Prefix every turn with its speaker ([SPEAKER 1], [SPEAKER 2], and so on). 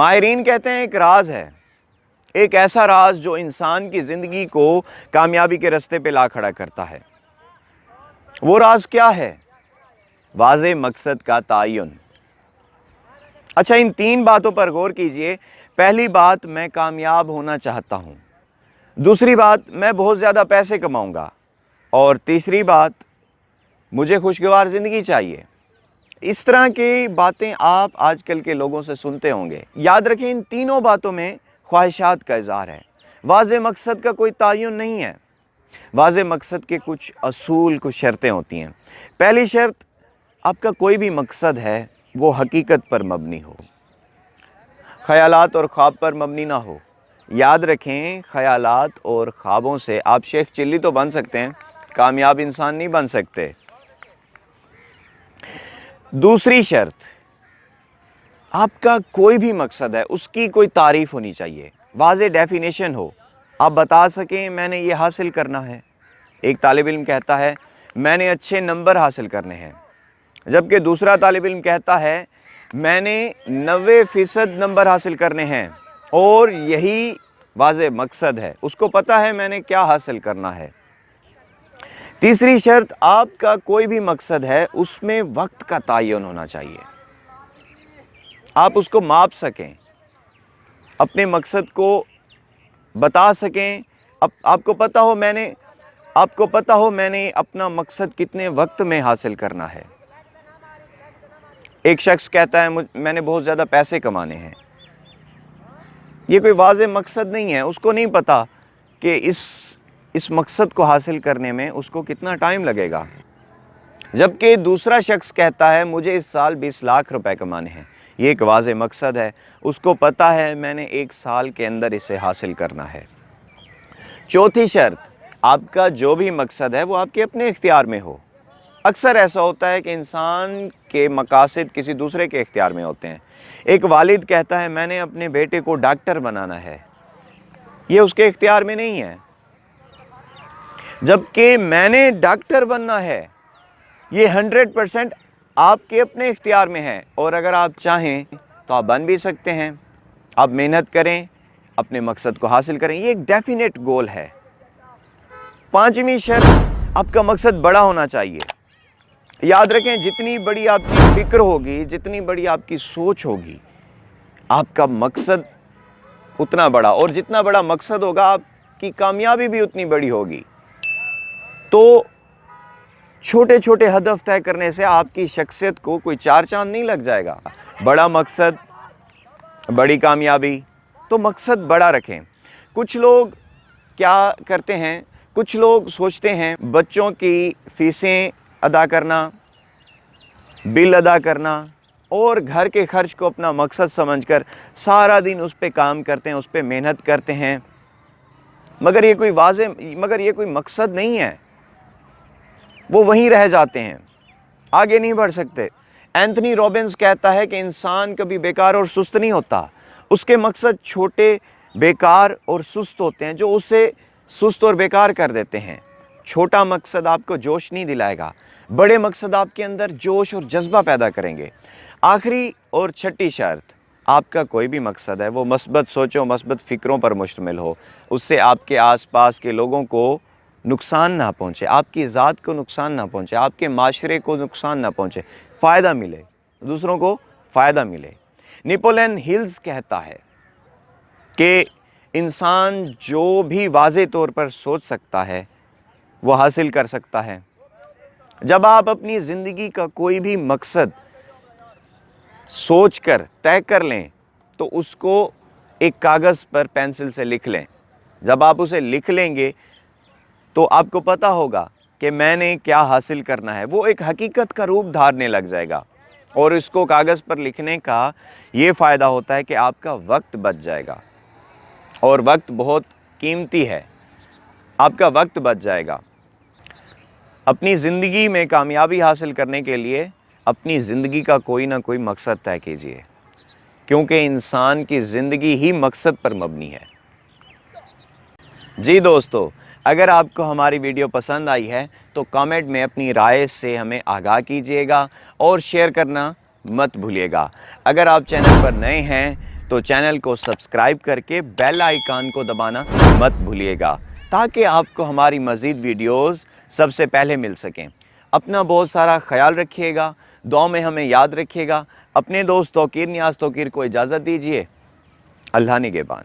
[SPEAKER 1] ماہرین کہتے ہیں ایک راز ہے، ایک ایسا راز جو انسان کی زندگی کو کامیابی کے رستے پہ لا کھڑا کرتا ہے۔ وہ راز کیا ہے؟ واضح مقصد کا تعین۔ اچھا، ان تین باتوں پر غور کیجئے۔ پہلی بات، میں کامیاب ہونا چاہتا ہوں۔ دوسری بات، میں بہت زیادہ پیسے کماؤں گا۔ اور تیسری بات، مجھے خوشگوار زندگی چاہیے۔ اس طرح کی باتیں آپ آج کل کے لوگوں سے سنتے ہوں گے۔ یاد رکھیں، ان تینوں باتوں میں خواہشات کا اظہار ہے۔ واضح مقصد کا کوئی تعین نہیں ہے۔ واضح مقصد کے کچھ اصول، کچھ شرطیں ہوتی ہیں۔ پہلی شرط، آپ کا کوئی بھی مقصد ہے وہ حقیقت پر مبنی ہو، خیالات اور خواب پر مبنی نہ ہو۔ یاد رکھیں، خیالات اور خوابوں سے آپ شیخ چلی تو بن سکتے ہیں، کامیاب انسان نہیں بن سکتے۔ دوسری شرط، آپ کا کوئی بھی مقصد ہے اس کی کوئی تعریف ہونی چاہیے، واضح ڈیفینیشن ہو، آپ بتا سکیں میں نے یہ حاصل کرنا ہے۔ ایک طالب علم کہتا ہے میں نے اچھے نمبر حاصل کرنے ہیں، جبکہ دوسرا طالب علم کہتا ہے میں نے 90% نمبر حاصل کرنے ہیں، اور یہی واضح مقصد ہے، اس کو پتہ ہے میں نے کیا حاصل کرنا ہے۔ تیسری شرط، آپ کا کوئی بھی مقصد ہے اس میں وقت کا تعین ہونا چاہیے، آپ اس کو ماپ سکیں، اپنے مقصد کو بتا سکیں، آپ کو پتہ ہو میں نے اپنا مقصد کتنے وقت میں حاصل کرنا ہے۔ ایک شخص کہتا ہے میں نے بہت زیادہ پیسے کمانے ہیں، یہ کوئی واضح مقصد نہیں ہے، اس کو نہیں پتا کہ اس مقصد کو حاصل کرنے میں اس کو کتنا ٹائم لگے گا۔ جبکہ دوسرا شخص کہتا ہے مجھے اس سال 20 لاکھ روپے کمانے ہیں، یہ ایک واضح مقصد ہے، اس کو پتا ہے میں نے 1 سال کے اندر اسے حاصل کرنا ہے۔ چوتھی شرط، آپ کا جو بھی مقصد ہے وہ آپ کے اپنے اختیار میں ہو۔ اکثر ایسا ہوتا ہے کہ انسان کے مقاصد کسی دوسرے کے اختیار میں ہوتے ہیں۔ ایک والد کہتا ہے میں نے اپنے بیٹے کو ڈاکٹر بنانا ہے، یہ اس کے اختیار میں نہیں ہے، جبکہ میں نے ڈاکٹر بننا ہے، یہ 100% آپ کے اپنے اختیار میں ہے، اور اگر آپ چاہیں تو آپ بن بھی سکتے ہیں۔ آپ محنت کریں، اپنے مقصد کو حاصل کریں، یہ ایک ڈیفینیٹ گول ہے۔ پانچویں شرط، آپ کا مقصد بڑا ہونا چاہیے۔ یاد رکھیں، جتنی بڑی آپ کی فکر ہوگی، جتنی بڑی آپ کی سوچ ہوگی، آپ کا مقصد اتنا بڑا، اور جتنا بڑا مقصد ہوگا آپ کی کامیابی بھی اتنی بڑی ہوگی۔ تو چھوٹے چھوٹے ہدف طے کرنے سے آپ کی شخصیت کو کوئی چار چاند نہیں لگ جائے گا۔ بڑا مقصد، بڑی کامیابی، تو مقصد بڑا رکھیں۔ کچھ لوگ کیا کرتے ہیں، کچھ لوگ سوچتے ہیں بچوں کی فیسیں ادا کرنا، بل ادا کرنا، اور گھر کے خرچ کو اپنا مقصد سمجھ کر سارا دن اس پہ کام کرتے ہیں، اس پہ محنت کرتے ہیں، مگر یہ کوئی مقصد نہیں ہے، وہ وہیں رہ جاتے ہیں، آگے نہیں بڑھ سکتے۔ اینتھنی رابنز کہتا ہے کہ انسان کبھی بیکار اور سست نہیں ہوتا، اس کے مقصد چھوٹے، بیکار اور سست ہوتے ہیں جو اسے سست اور بیکار کر دیتے ہیں۔ چھوٹا مقصد آپ کو جوش نہیں دلائے گا، بڑے مقصد آپ کے اندر جوش اور جذبہ پیدا کریں گے۔ آخری اور چھٹی شرط، آپ کا کوئی بھی مقصد ہے وہ مثبت سوچوں، مثبت فکروں پر مشتمل ہو، اس سے آپ کے آس پاس کے لوگوں کو نقصان نہ پہنچے، آپ کی ذات کو نقصان نہ پہنچے، آپ کے معاشرے کو نقصان نہ پہنچے، فائدہ ملے، دوسروں کو فائدہ ملے۔ نیپولین ہلز کہتا ہے کہ انسان جو بھی واضح طور پر سوچ سکتا ہے وہ حاصل کر سکتا ہے۔ جب آپ اپنی زندگی کا کوئی بھی مقصد سوچ کر طے کر لیں تو اس کو ایک کاغذ پر پینسل سے لکھ لیں۔ جب آپ اسے لکھ لیں گے تو آپ کو پتہ ہوگا کہ میں نے کیا حاصل کرنا ہے، وہ ایک حقیقت کا روپ دھارنے لگ جائے گا۔ اور اس کو کاغذ پر لکھنے کا یہ فائدہ ہوتا ہے کہ آپ کا وقت بچ جائے گا، اور وقت بہت قیمتی ہے، آپ کا وقت بچ جائے گا۔ اپنی زندگی میں کامیابی حاصل کرنے کے لیے اپنی زندگی کا کوئی نہ کوئی مقصد طے کیجیے، کیونکہ انسان کی زندگی ہی مقصد پر مبنی ہے۔ جی دوستو، اگر آپ کو ہماری ویڈیو پسند آئی ہے تو کامنٹ میں اپنی رائے سے ہمیں آگاہ کیجیے گا، اور شیئر کرنا مت بھولیے گا۔ اگر آپ چینل پر نئے ہیں تو چینل کو سبسکرائب کر کے بیل آئیکن کو دبانا مت بھولیے گا تاکہ آپ کو ہماری مزید ویڈیوز سب سے پہلے مل سکیں۔ اپنا بہت سارا خیال رکھیے گا، دعاؤں میں ہمیں یاد رکھیے گا۔ اپنے دوست توقیر نیاز توقیر کو اجازت دیجیے۔ اللہ نگہبان۔